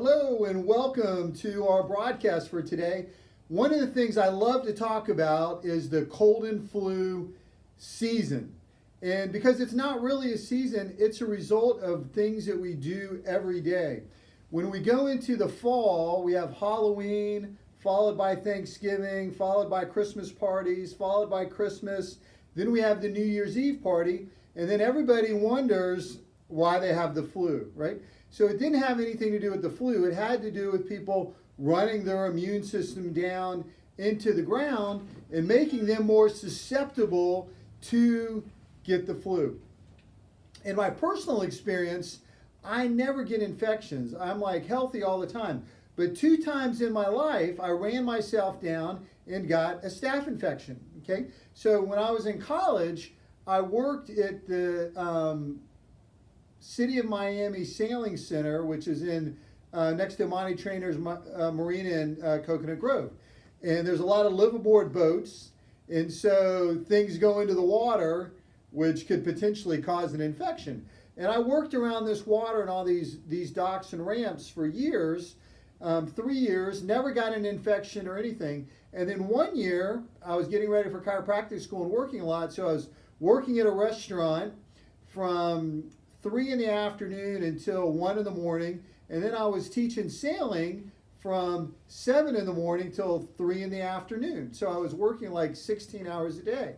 Hello and welcome to our broadcast for today. One of the things I love to talk about is the cold and flu season. And because it's not really a season, it's a result of things that we do every day. When we go into the fall, we have Halloween, followed by Thanksgiving, followed by Christmas parties, followed by Christmas. Then we have the New Year's Eve party, and then everybody wonders why they have the flu, right? So it didn't have anything to do with the flu. It had to do with people running their immune system down into the ground and making them more susceptible to get the flu. In my personal experience, I never get infections. I'm like healthy all the time. But 2 times in my life, I ran myself down and got a staph infection, okay? So when I was in college, I worked at the City of Miami Sailing Center, which is in next to Monty Trainer's Marina in Coconut Grove. And there's a lot of liveaboard boats, and so things go into the water, which could potentially cause an infection. And I worked around this water and all these docks and ramps for years, 3 years, never got an infection or anything. And then one year, I was getting ready for chiropractic school and working a lot, so I was working at a restaurant from 3 in the afternoon until 1 in the morning, and then I was teaching sailing from 7 in the morning till 3 in the afternoon. So I was working like 16 hours a day.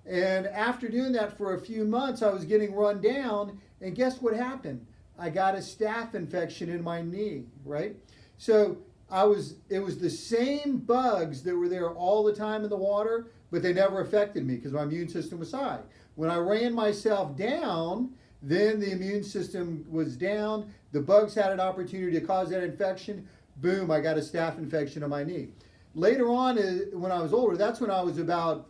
And after doing that for a few months, I was getting run down, and guess what happened? I got a staph infection in my knee, right? So it was the same bugs that were there all the time in the water, but they never affected me because my immune system was high. When I ran myself down, then the immune system was down, the bugs had an opportunity to cause that infection, boom, I got a staph infection on my knee. Later on, when I was older, that's when I was about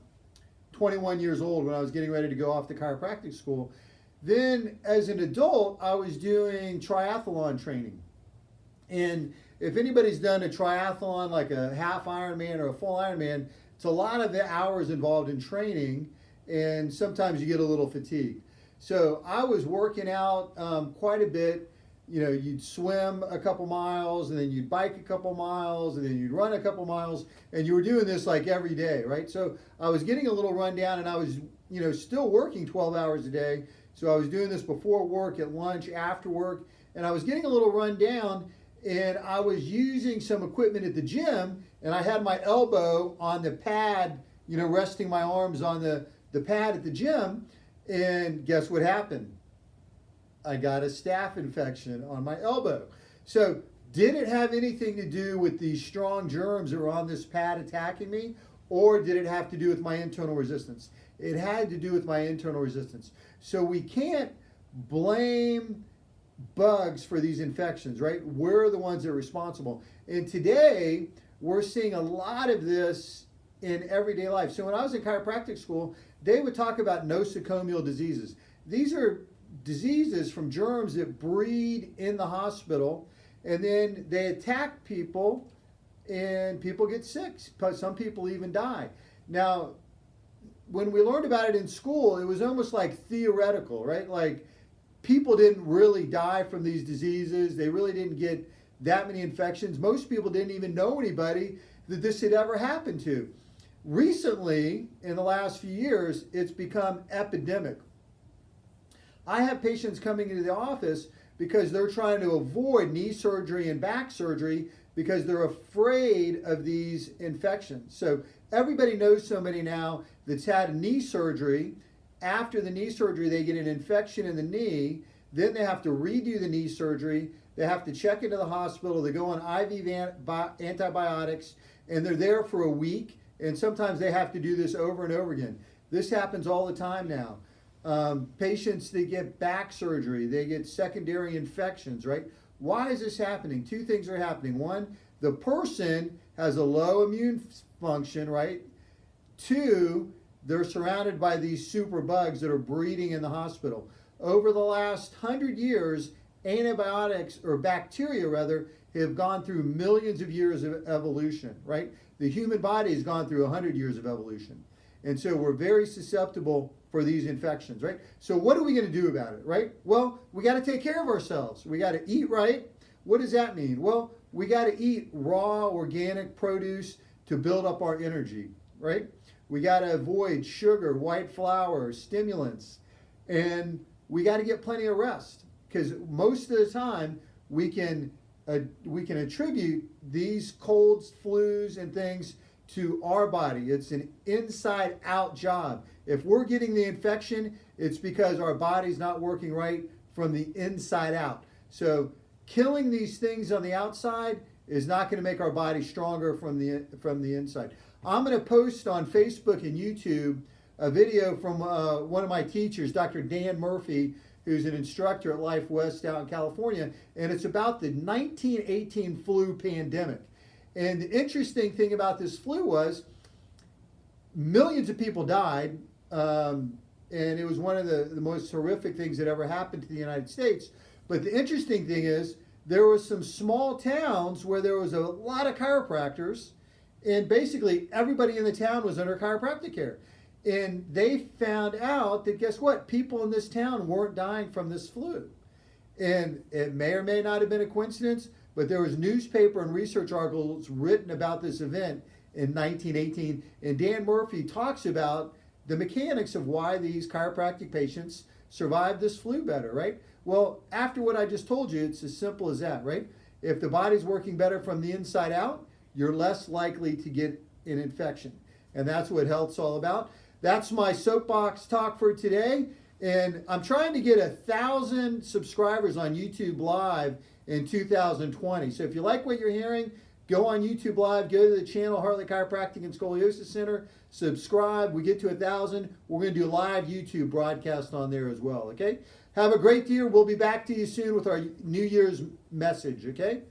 21 years old, when I was getting ready to go off to chiropractic school. Then as an adult, I was doing triathlon training. And if anybody's done a triathlon, like a half Ironman or a full Ironman, it's a lot of the hours involved in training, and sometimes you get a little fatigued. So I was working out quite a bit. You know, you'd swim a couple miles, and then you'd bike a couple miles, and then you'd run a couple miles, and you were doing this like every day, right? So I was getting a little run down, and I was, still working 12 hours a day. So I was doing this before work, at lunch, after work, and I was getting a little run down, and I was using some equipment at the gym, and I had my elbow on the pad, resting my arms on the pad at the gym. And guess what happened? I got a staph infection on my elbow. So did it have anything to do with these strong germs that were on this pad attacking me? Or did it have to do with my internal resistance? It had to do with my internal resistance. So we can't blame bugs for these infections, right? We're the ones that are responsible. And today, we're seeing a lot of this in everyday life. So when I was in chiropractic school, they would talk about nosocomial diseases. These are diseases from germs that breed in the hospital, and then they attack people, and people get sick. Some people even die. Now, when we learned about it in school, it was almost like theoretical, right? Like people didn't really die from these diseases. They really didn't get that many infections. Most people didn't even know anybody that this had ever happened to. Recently, in the last few years, it's become epidemic. I have patients coming into the office because they're trying to avoid knee surgery and back surgery because they're afraid of these infections. So everybody knows somebody now that's had a knee surgery. After the knee surgery, they get an infection in the knee. Then they have to redo the knee surgery. They have to check into the hospital. They go on IV antibiotics, and they're there for a week. And sometimes they have to do this over and over again. This happens all the time now. Patients, they get back surgery, they get secondary infections, right? Why is this happening? 2 things are happening. 1, the person has a low immune function, right? 2, they're surrounded by these super bugs that are breeding in the hospital. Over the last 100 years, antibiotics, or bacteria rather, have gone through millions of years of evolution, right? The human body has gone through 100 years of evolution. And so we're very susceptible for these infections, right? So what are we going to do about it, right? Well, we got to take care of ourselves. We got to eat right. What does that mean? Well, we got to eat raw organic produce to build up our energy, right? We got to avoid sugar, white flour, stimulants, and we got to get plenty of rest, because most of the time we can attribute these colds, flus, and things to our body. It's an inside out job. If we're getting the infection, it's because our body's not working right from the inside out. So killing these things on the outside is not going to make our body stronger from the inside. I'm going to post on Facebook and YouTube a video from one of my teachers, Dr. Dan Murphy, who's an instructor at Life West out in California, and it's about the 1918 flu pandemic. And the interesting thing about this flu was millions of people died, and it was one of the most horrific things that ever happened to the United States. But the interesting thing is there were some small towns where there was a lot of chiropractors, and basically everybody in the town was under chiropractic care. And they found out that, guess what? People in this town weren't dying from this flu. And it may or may not have been a coincidence, but there was newspaper and research articles written about this event in 1918. And Dan Murphy talks about the mechanics of why these chiropractic patients survived this flu better, right? Well, after what I just told you, it's as simple as that, right? If the body's working better from the inside out, you're less likely to get an infection. And that's what health's all about. That's my soapbox talk for today. And I'm trying to get 1,000 subscribers on YouTube Live in 2020. So if you like what you're hearing, go on YouTube Live, go to the channel Hartley Chiropractic and Scoliosis Center, subscribe. We get to 1,000, we're going to do a live YouTube broadcast on there as well, okay? Have a great year. We'll be back to you soon with our New Year's message, okay?